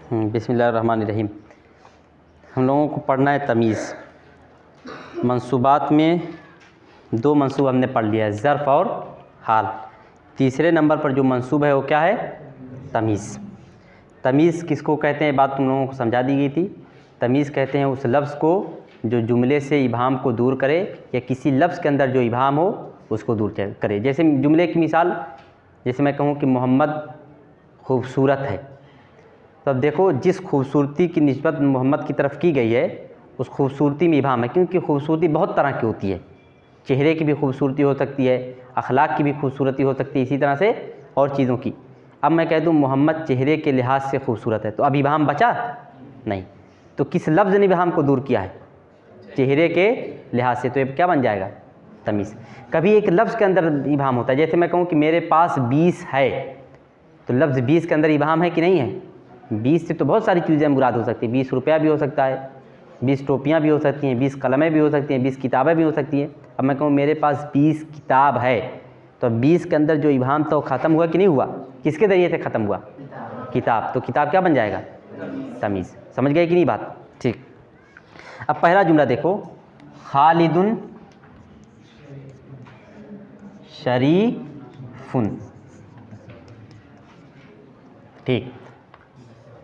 बिस्मिल्लाहिर्रहमानिर्रहीम। हम लोगों को पढ़ना है तमीज़। मंसूबात में दो मंसूब हमने पढ़ लिया है, ज़र्फ़ और हाल। तीसरे नंबर पर जो मंसूब है वो क्या है? तमीज़। तमीज़ किसको कहते हैं, बात तुम लोगों को समझा दी गई थी। तमीज़ कहते हैं उस लफ्ज़ को जो जुमले से इबाहम को दूर करे या किसी लफ्ज़ के अंदर जो इबाहम हो उसको दूर करे। जैसे जुमले की मिसाल, जैसे मैं कहूँ कि मोहम्मद खूबसूरत है, तो अब देखो जिस खूबसूरती की निस्बत मोहम्मद की तरफ की गई है उस खूबसूरती में इबाहम है, क्योंकि खूबसूरती बहुत तरह की होती है। चेहरे की भी खूबसूरती हो सकती है, अखलाक की भी खूबसूरती हो सकती है, इसी तरह से और चीज़ों की। अब मैं कह दूँ मोहम्मद चेहरे के लिहाज से खूबसूरत है, तो अब इबाहम बचा नहीं। तो किस लफ्ज़ ने इबाहम को दूर किया है? चेहरे के लिहाज से। तो ये क्या बन जाएगा? तमीज़। कभी एक लफ्ज़ के अंदर इबाहम होता है, जैसे मैं कहूँ कि मेरे पास 20 है, तो लफ्ज़ 20 के अंदर इबाहम है कि नहीं है? 20 से तो बहुत सारी चीज़ें मुराद हो सकती हैं। 20 रुपया भी हो सकता है, 20 टोपियाँ भी हो सकती हैं, 20 कलमें भी हो सकती हैं, 20 किताबें भी हो सकती हैं। अब मैं कहूँ मेरे पास 20 किताब है, तो 20 के अंदर जो इबाहम था वो ख़त्म हुआ कि नहीं हुआ? किसके ज़रिए से ख़त्म हुआ? किताब। तो किताब क्या बन जाएगा? तमीज़। समझ गए कि नहीं बात? ठीक। अब पहला जुमला देखो, खालिदुन शरीफुन। ठीक।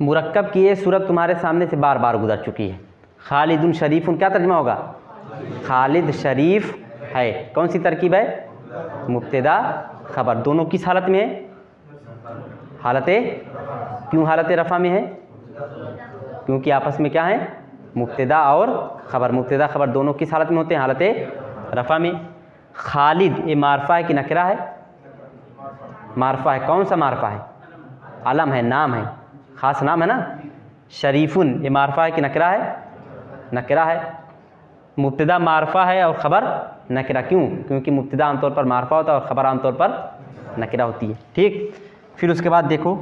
मुरक्कब की ये सूरत तुम्हारे सामने से बार बार गुजर चुकी है। खालिदुन शरीफुन क्या तर्जुमा होगा? खालिद शरीफ है। कौन सी तरकीब है? मुब्तदा खबर। दोनों किस हालत में है? हालते। क्यों हालत रफ़ा में है? क्योंकि आपस में क्या है? मुब्तदा और ख़बर। मुब्तदा ख़बर दोनों किस हालत में होते हैं? हालत रफ़ा में। खालिद ये मारफा है कि नकरा है? मारफा है। कौन सा मारफा है? आलम है, नाम है, ख़ास नाम है ना। शरीफुन ये मारफा है कि नकरा है? नकरा है। मुब्तदा मारफा है और ख़बर नकरा। क्यों? क्योंकि मुब्तदा आमतौर पर मारफा होता है और ख़बर आमतौर पर नकरा होती है। ठीक। फिर उसके बाद देखो,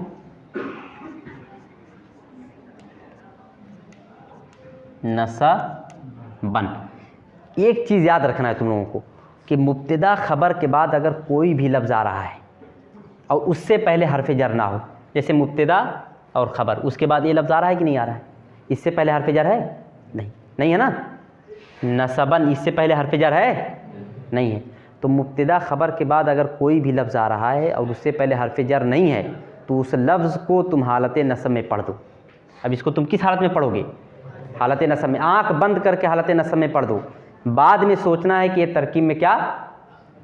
नसबन। एक चीज़ याद रखना है तुम लोगों को कि मुब्तदा ख़बर के बाद अगर कोई भी लफ्ज़ आ रहा है और उससे पहले हरफ जर ना हो, जैसे मुब्तदा और ख़बर, उसके बाद ये लफ्ज़ आ रहा है कि नहीं आ रहा है? इससे पहले हरफ जर है? नहीं, नहीं है ना। नसबन इससे पहले हरफ जर है? नहीं है। तो मुब्तदा ख़बर के बाद अगर कोई भी लफ्ज़ आ रहा है और उससे पहले हरफ जर नहीं है तो उस लफ्ज़ को तुम हालत नसब में पढ़ दो। अब इसको तुम किस हालत में पढ़ोगे? हालत नसब में। आँख बंद करके हालत नसब में पढ़ दो। बाद में सोचना है कि ये तरकीब में क्या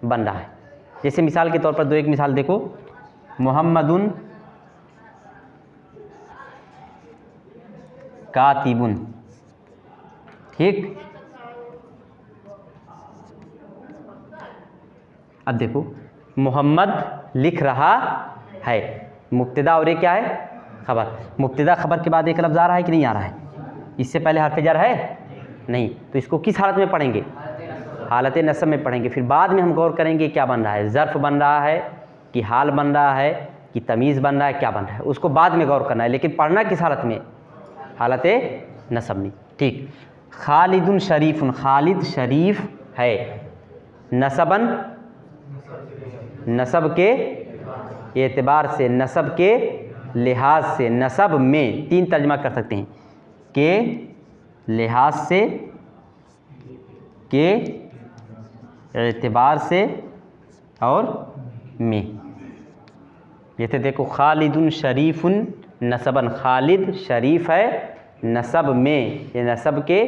बन रहा है। जैसे मिसाल के तौर पर दो एक मिसाल देखो, मोहम्मदुन कातिबुन। ठीक। अब देखो मोहम्मद लिख रहा है, मुब्तदा और ये क्या है? ख़बर। मुब्तदा ख़बर के बाद एक लफ्ज़ आ रहा है कि नहीं आ रहा है? इससे पहले हरफ जर है? नहीं। तो इसको किस हालत में पढ़ेंगे? हालत नसब में पढ़ेंगे। फिर बाद में हम गौर करेंगे क्या बन रहा है, ज़र्फ़ बन रहा है कि हाल बन रहा है कि तमीज़ बन रहा है, क्या बन रहा है, उसको बाद में गौर करना है। लेकिन पढ़ना किस हालत में? हालत नसब में। ठीक। खालिदुन शरीफुन, खालिद शरीफ है। नसबन नसब के एतबार से, नसब के लिहाज से, नसब में तीन तर्जमा कर सकते हैं, के लिहाज से, के एतबार से और में। जैसे देखो खालिदुन शरीफुन नसबन, खालिद शरीफ है नसब में, ये नसब के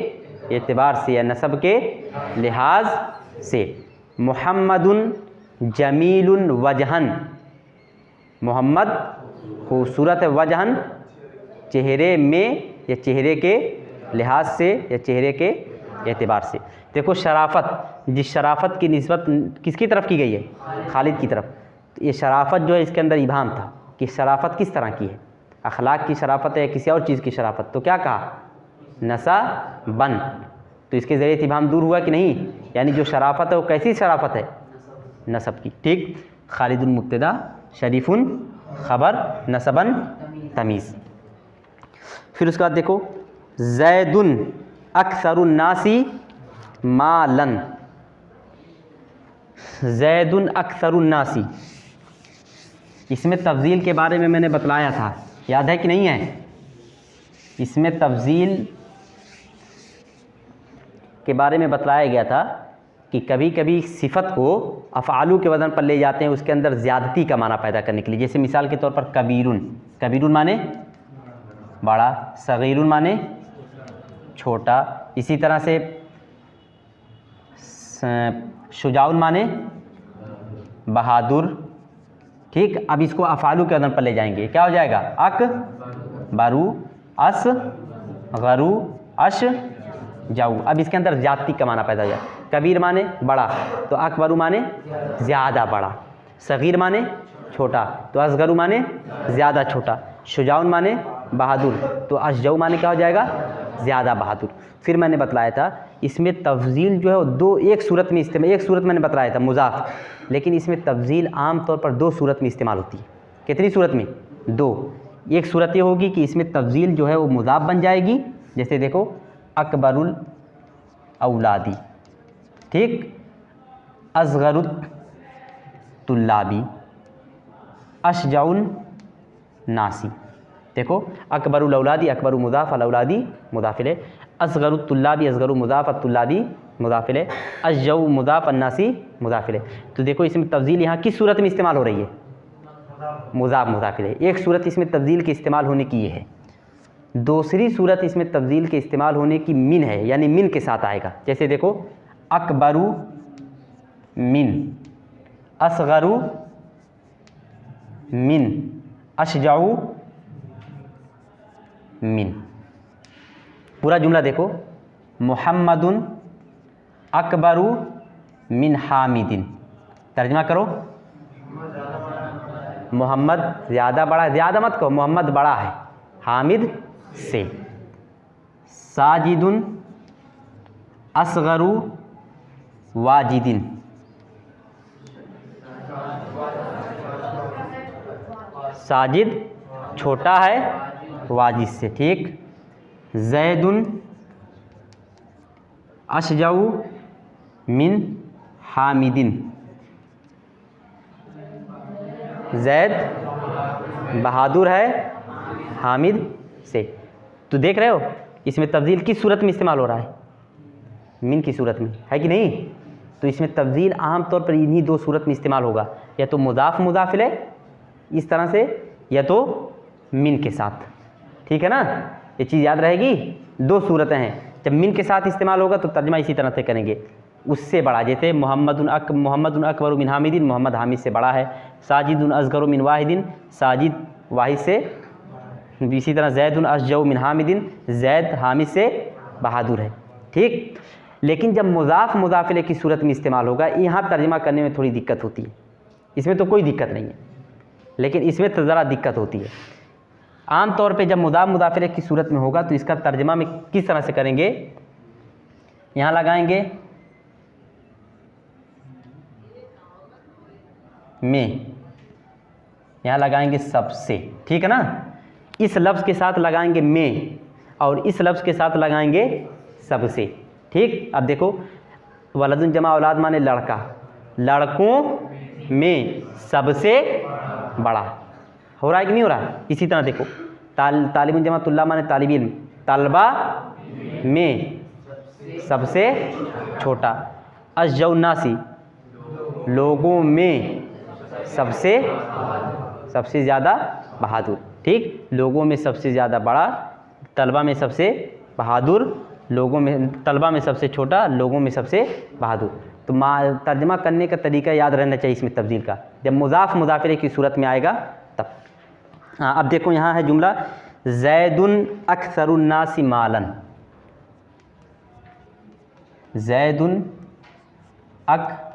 एतबार से या नसब के लिहाज से। मुहम्मदुन जमीलुन वजहन, मोहम्मद खूबसूरत है, वजहन चेहरे में या चेहरे के लिहाज से या चेहरे के एतबार से। देखो शराफत, जिस शराफत की निस्बत किसकी तरफ की गई है? खालिद की तरफ। तो ये शराफत जो है इसके अंदर इबाहम था कि शराफत किस तरह की है, अखलाक की शराफत है या किसी और चीज़ की शराफत। तो क्या कहा? नसबन। तो इसके ज़रिए से इबाहम दूर हुआ कि नहीं? यानी जो शराफत है वो कैसी शराफत है? नसब की। ठीक। खालिदुन मुब्तदा, शरीफुन ख़बर, नसबन तमीज़। फिर उसके बाद देखो, ज़ैदुन अक्सरुन नासी मालन। ज़ैदुन अक्सरुन नासी, इसमें तफ़ज़ील के बारे में मैंने बतलाया था, याद है कि नहीं है? इसमें तफजील के बारे में बतलाया गया था कि कभी कभी सिफत को अफ़आलू के वज़न पर ले जाते हैं उसके अंदर ज़्यादती का माना पैदा करने के लिए। जैसे मिसाल के तौर पर कबीरुन, कबीरुन माने बड़ा, सगीरुन माने छोटा। इसी तरह से शुजाउन माने बहादुर। ठीक, अब इसको अफ़आलू के वज़न पर ले जाएंगे, क्या हो जाएगा? अक बरू अस गरू अश जाऊ। अब इसके अंदर ज़्यादती का माना पैदा हो जाए। कबीर माने बड़ा तो अकबरू माने ज़्यादा बड़ा, सगीर माने छोटा तो असगरू माने ज़्यादा छोटा, शुजाउन माने बहादुर तो अशजाऊ माने क्या हो जाएगा? ज़्यादा बहादुर। फिर मैंने बतलाया था इसमें तफजील जो है वो दो, एक सूरत में इस्तेमाल, एक सूरत मैंने बतलाया था मुज़ाफ़, लेकिन इसमें तफजील आम तौर पर दो सूरत में इस्तेमाल होती है। कितनी सूरत में? दो। एक सूरत ये होगी कि इसमें तफजील जो है वो मुज़ाफ़ बन जाएगी, जैसे देखो अकबरुल औलादी, ठीक, असगरुत तुल्लाबी, अशजाउन नासी। देखो अकबरुल औलादी, अकबरु मुज़ाफ़, अल औलादी मुज़ाफ़ इलैह, असगरुत तुल्लाबी, असगरु मुज़ाफ़, तुल्लाबी मुज़ाफ़ इलैह, अशजाउ मुज़ाफ़, अन्नासी मुज़ाफ़ इलैह। तो देखो इसमें तफजील यहाँ किस सूरत में इस्तेमाल हो रही है? मुज़ाफ़ मुज़ाफ़ इलैह। एक सूरत इसमें तब्दील के इस्तेमाल होने की ये है। दूसरी सूरत इसमें तब्दील के इस्तेमाल होने की मिन है, यानी मिन के साथ आएगा। जैसे देखो अकबरू मिन, असगरू मिन, अशजाऊ मिन। पूरा जुमला देखो, मुहम्मदुन अकबरू मिन हामिदिन। तर्जमा करो, मोहम्मद ज़्यादा बड़ा, ज़्यादा मत कहो, मोहम्मद बड़ा है हामिद से। साजिदुन असगरू वाजिदिन, साजिद छोटा है वाजिद से, ठीक। जैदुन अशजाऊ मिन हामिदिन, जैद बहादुर है हामिद से। तो देख रहे हो इसमें तब्दील किस सूरत में इस्तेमाल हो रहा है? मिन की सूरत में, है कि नहीं? तो इसमें तब्दील आम तौर पर इन्हीं दो सूरत में इस्तेमाल होगा, या तो मुज़ाफ़ मुज़ाफ़ इलैह इस तरह से, या तो मिन के साथ, ठीक है ना? ये चीज़ याद रहेगी। दो सूरतें हैं, जब मिन के साथ इस्तेमाल होगा तो तर्जमा इसी तरह से करेंगे, उससे बड़ा। जैसे मोहम्मदुन अकबरु मिन हामिदिन, मोहम्मद हामिद से बड़ा है। साजिदुन असगरु मिन वाहिदिन, साजिद वाहिद से। इसी तरह जैदुन अशजाउ मिन हामिदिन, जैद हामिद से बहादुर है, ठीक। लेकिन जब मुज़ाफ़ मुज़ाफ़ इलैह की सूरत में इस्तेमाल होगा, यहाँ तर्जमा करने में थोड़ी दिक्कत होती है। इसमें तो कोई दिक्कत नहीं है, लेकिन इसमें तो ज़रा दिक्कत होती है। आम तौर पे जब मुज़ाफ़ मुज़ाफ़ इलैह की सूरत में होगा तो इसका तर्जमा में किस तरह से करेंगे? यहाँ लगाएंगे में, यहाँ लगाएंगे सबसे, ठीक है ना? इस लफ्ज़ के साथ लगाएंगे में, और इस लफ्ज़ के साथ लगाएंगे सबसे, ठीक। अब देखो वलदुन जमा औलाद माने लड़का, लड़कों में सबसे बड़ा। हो रहा है कि नहीं हो रहा? इसी तरह देखो तालिबुन जमा तुल्ला माने तालिब इल्म, तलबा में सबसे छोटा। अशजउन्नासी लोगों में सबसे ज़्यादा बहादुर, ठीक। लोगों में सबसे ज़्यादा बड़ा, तलबा में सबसे बहादुर, लोगों में तलबा में सबसे छोटा, लोगों में सबसे बहादुर। तो तर्जमा करने का तरीका याद रहना चाहिए इसमें तब्दील का, जब मुज़ाफ़ मुज़ाफ़ इलैह की सूरत में आएगा तब। हाँ, अब देखो यहाँ है जुमला, जैदुन अक्सरुन्नासी मालन, जैदुन अक्सरुन्नासी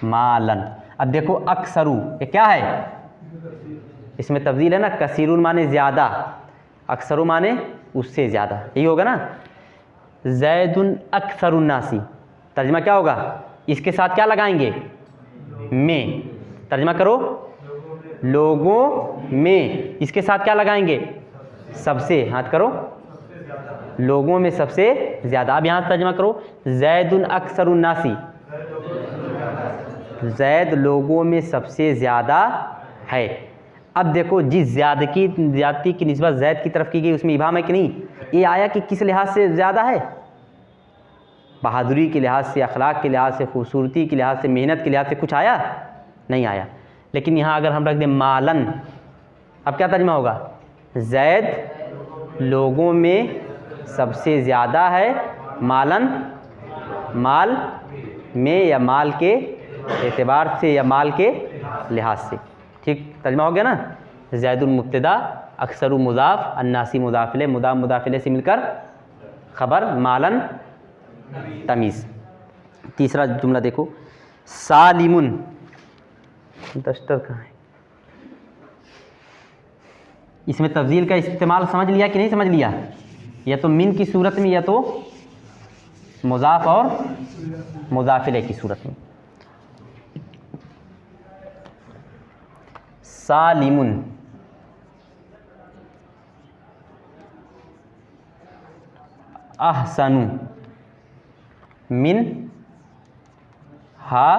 मालन। अब देखो अक्सरू ये क्या है? इसमें तब्दील है ना, कसीरुन माने ज़्यादा, अक्सरू माने उससे ज़्यादा, यही होगा ना। जैदुन अक्सरुन्नासी, तर्जमा क्या होगा? इसके साथ क्या लगाएंगे? में। तर्जमा करो, लोगों में। इसके साथ क्या लगाएंगे? सबसे। हाथ करो, लोगों में सबसे ज़्यादा। अब यहाँ तर्जमा करो, जैदुन अक्सरुन्नासी, जैद लोगों में सबसे ज़्यादा है। अब देखो जिस ज़्यादती की निस्बत ज़ैद की तरफ की गई उसमें इबाहम है कि नहीं? ये आया कि किस लिहाज से ज़्यादा है? बहादुरी के लिहाज से, अखलाक के लिहाज से, खूबसूरती के लिहाज से, मेहनत के लिहाज से कुछ आया? नहीं आया। लेकिन यहाँ अगर हम रख दें मालन, अब क्या तर्जुमा होगा? ज़ैद लोगों में सबसे ज़्यादा है, मालन माल में या माल के एतबार से या माल के लिहाज से। ठीक तर्जुमा हो गया ना? ज़ैदुल मुब्तदा, अक्सरु मुज़ाफ़, अन्नासी मुज़ाफ़िले, मुदाफ़ मुज़ाफ़िले से मिलकर ख़बर, मालन तमीज़। तीसरा जुमला देखो, सालिमुन, डस्टर कहाँ है? इसमें तफ़ज़ील का इस्तेमाल समझ लिया कि नहीं समझ लिया? या तो मिन की सूरत में या तो मुज़ाफ़ और मुज़ाफ़िले की सूरत में। सालिमुन, अहसनु मिन हा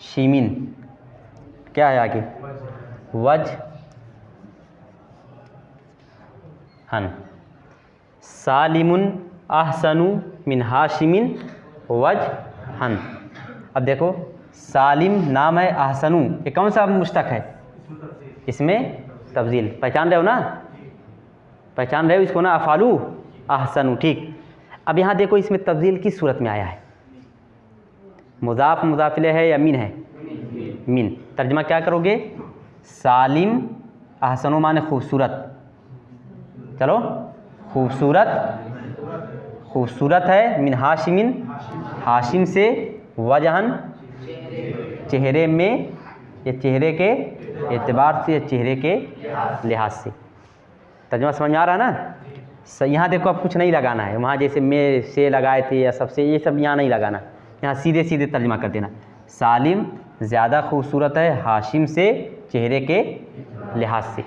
शिमिन, क्या है आगे? वज हन। सालिमुन अहसनु मिन हाशिमिन वज हन। अब देखो सालिम नाम है, अहसनु ये कौन सा मुश्तक है? इसमें तब्दील, पहचान रहे हो ना? पहचान रहे हो इसको ना? अफ़ालू अहसनु, ठीक। अब यहाँ देखो इसमें तब्दील किस सूरत में आया है? मुज़ाफ़ मुज़ाफ़िले है या मिन है? मिन। तर्जुमा क्या करोगे? सालिम, अहसनु माने खूबसूरत, चलो खूबसूरत, खूबसूरत है, मिन हाशिमिन, हाशिम से, वजहन चेहरे में या चेहरे के एतबार से या चेहरे के लिहाज से। तर्जुमा समझ में आ रहा है ना? यहाँ देखो अब कुछ नहीं लगाना है, वहाँ जैसे में से लगाए थे या सबसे, ये सब यहाँ नहीं लगाना, यहाँ सीधे सीधे तर्जुमा कर देना। सालिम ज़्यादा खूबसूरत है हाशिम से, चेहरे के लिहाज से।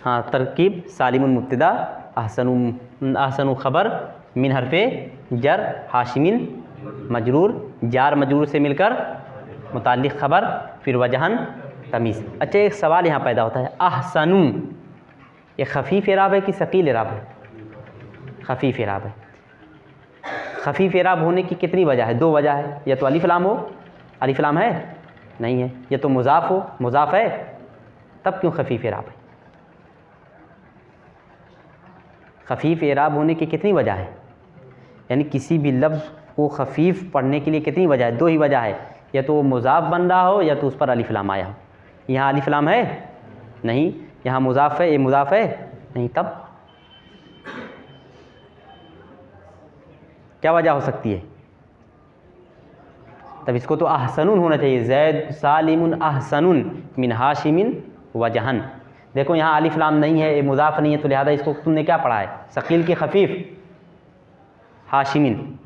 हाँ तरकीब, सालिमुन मुब्तदा, अहसनु ख़बर, मिन हरफ़े जर, हाशिमिन मजरूर, जार मजरूर से मिलकर मुताल्लिक़ ख़बर, फिर वजहन तमीज़। अच्छा एक सवाल यहाँ पैदा होता है, अहसनु ये खफ़ीफ़ एराब है कि सकील एराब है? खफ़ीफ़ एराब है। खफ़ीफ़ एराब होने की कितनी वजह है? दो वजह है, या तो अलिफ़ लाम हो, अलिफ़ लाम है नहीं है, या तो मुज़ाफ़ हो, मुज़ाफ़ है, तब क्यों खफ़ीफ़ एराब है? खफ़ीफ़ एराब होने की कितनी वजह है? यानी किसी भी लफ्ज़ को खफ़ीफ़ पढ़ने के लिए कितनी वजह है? दो ही वजह है, या तो वो मुज़ाफ़ बन रहा हो या तो उस पर अलिफ़ लाम आया हो। यहाँ अलिफ़ लाम है नहीं, यहाँ मुज़ाफ़ है, ये मुज़ाफ़ है नहीं, तब क्या वजह हो सकती है? तब इसको तो अहसनुन होना चाहिए, ज़ैद सालिमुन अहसनुन मिन हाशिमिन वजहन। देखो यहाँ अलिफ़ लाम नहीं है, ये मुज़ाफ़ नहीं है, तो लिहाजा इसको तुमने क्या पढ़ा है? सकील के खफ़ीफ़ हाशिमिन,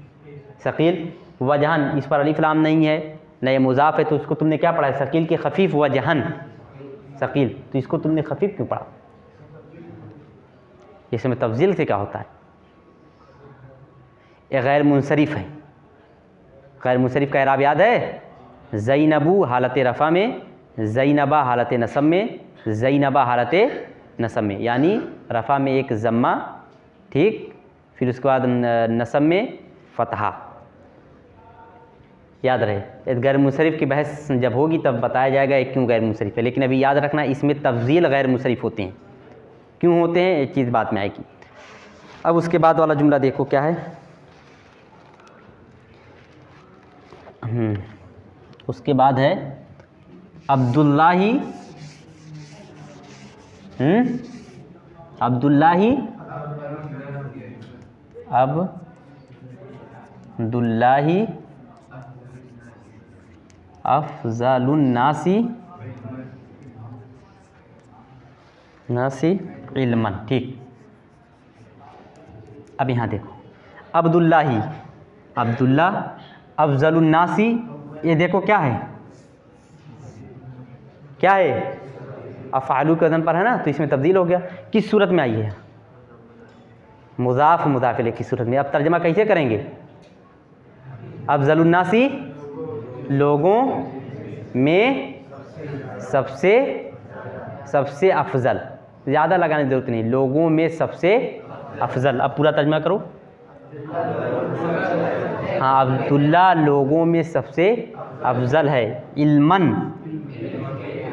सकील वजहन, इस पर अलिफ़ लाम नहीं है न ये मुज़ाफ़ है, तो इसको तुमने क्या पढ़ा है? सकील के खफ़ीफ़ वजहन, सकील, तो इसको तुमने खफ़ीफ़ क्यों पढ़ा? इसमें तफ़ज़ील से क्या होता है? ये गैर मुनसरिफ़ है। गैर मुनसरिफ़ का एराब याद है? ज़ैनबू हालत रफ़ा में, ज़ैनबा हालत नसब में, ज़ैनबा हालत नसब में, यानी रफ़ा में एक ज़म्मा, ठीक, फिर उसके बाद नसब में फ़तहा। याद रहे, गैर मुनसरिफ़ की बहस जब होगी तब बताया जाएगा क्यों गैर मुनसरिफ़ है, लेकिन अभी याद रखना इसमें तफ़ज़ील गैर मुनसरिफ़ होते हैं। क्यों होते हैं एक चीज़ बात में आएगी। अब उसके बाद वाला जुमला देखो क्या है। उसके बाद है अब्दुल्लाही, अब्दुल्लाही, अब्दुल्लाही अफ़ज़लुन नासी नासी इल्मन, ठीक। अब यहाँ देखो अब्दुल्लाही, अब्दुल्ला अफ़ज़लुन नासी, ये देखो क्या है? क्या है? अफ़आलू के वज़न पर है ना, तो इसमें तब्दील हो गया। किस सूरत में आई है? मुज़ाफ़ मुज़ाफ़िले की सूरत में। अब तर्जुमा कैसे करेंगे? अफ़ज़लुन नासी लोगों में सबसे अफजल, ज़्यादा लगाने की ज़रूरत नहीं, लोगों में सबसे अफजल। अब पूरा तर्जुमा करो। हाँ, अब्दुल्ला लोगों में सबसे अफजल है, इल्मन,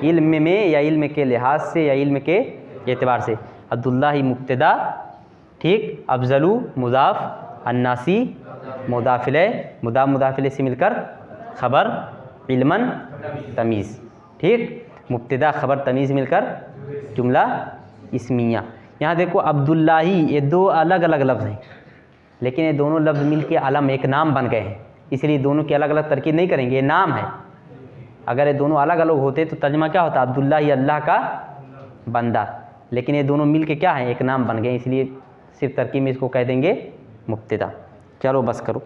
इल्म में या इल्म के लिहाज से या इल्म के एतबार से। अब्दुल्ला ही मुब्तदा, ठीक, अफजलू मुदाफ, अन्नासी मुदाफिले, मुदाफिले से मिलकर ख़बर, इल्मन तमीज़, ठीक, मुब्तदा ख़बर तमीज़ मिलकर जुमला इस्मिया। यहाँ देखो अब्दुल्लाही, ये दो अलग अलग लफ्ज़ हैं, लेकिन ये दोनों लफ्ज़ मिल के अलम एक नाम बन गए हैं, इसलिए दोनों की अलग अलग तरकीब नहीं करेंगे, ये नाम है। अगर ये दोनों अलग अलग होते तो तर्जुमा क्या होता, अब्दुल्ला ही अल्लाह का बंदा, लेकिन ये दोनों मिल के क्या है, एक नाम बन गए, इसलिए सिर्फ तरकीब में इसको कह देंगे मुब्तदा। चलो बस करो।